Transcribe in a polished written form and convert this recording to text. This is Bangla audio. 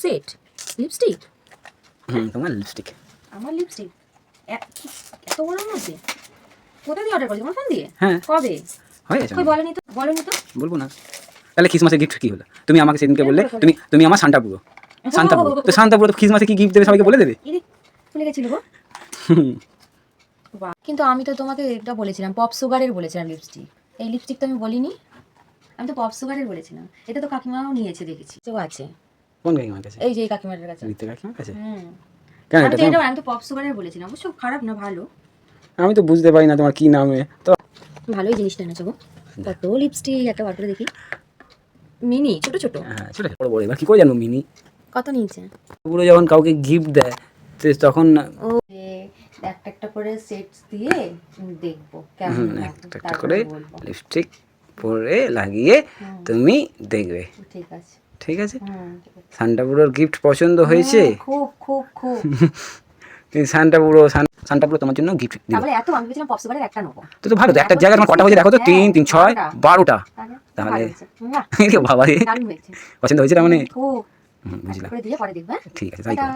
Set lipstick. তোমার লিপস্টিক। আমার লিপস্টিক এত বড় মধ্যে কোথা দিয়ে অর্ডার করেছি? তোমার ফোন দিয়ে? হ্যাঁ কবে? হয়ে গেছে। কই বলেনি তো, বলেনি তো। বলবো না। তাহলে খ্রিসমাসের গিফট কি হলো? তুমি আমাকে সেদিনকে বললে তুমি আমার সান্টাপুরো। সান্তাপুরো তো সান্তাপুরো তো খ্রিসমাসে কি গিফট দেবে সবাইকে বলে দেবে। ভুলে গেছিল গো। কিন্তু আমি তো তোমাকে এটা বলেছিলাম, পপ সুগারের বলেছিলাম লিপস্টিক। এই লিপস্টিক তো আমি বলিনি, আমি তো পপ সুগারের বলেছিলাম। এটা তো কাকিমাও নিয়েছে দেখেছি, তো আছে। কোন কাকিমার কাছে? এই যে কাকিমার কাছে। রিতে কাকিমার কাছে? কেন আমি এটা তো আমি তো পপ সুগারের বলেছিলাম, অবশ্য খারাপ না, ভালো। আমি তো বুঝতে পারি না তোমার কি নামে তো। ভালোই জিনিসটা এনেছো গো। কত লিপস্টিক, একটা বার করে দেখি। মিনি, ছোট ছোট। হ্যাঁ ছোট বড় বড়। এবার কি করে জানবো মিনি? কত নিয়েছে? পুরো যখন কাউকে গিফট দেয় তখন ও একটা একটা করে সেটস দিয়ে দেখবো কেমন একটা করে লিপস্টিক পরে লাগিয়ে তুমি দেখবে। ঠিক আছে ঠিক আছে। সান্টাপুরোর গিফট পছন্দ হয়েছে? খুব খুব খুব। সান্টাপুরো তোমার জন্য গিফট দিল। তাহলে এত আমি ভেবেছিলাম পপ সুগারের একটা নেবো। তো ভালো তো, একটা জায়গায় তোমার কটা হয়েছে দেখো তো, 3 3 6 12টা। তাহলে বাবা রে, পছন্দ হয়েছে না মানে? খুব বুঝলাম। করে দিয়ে পরে দেখবে। ঠিক আছে তাই করো।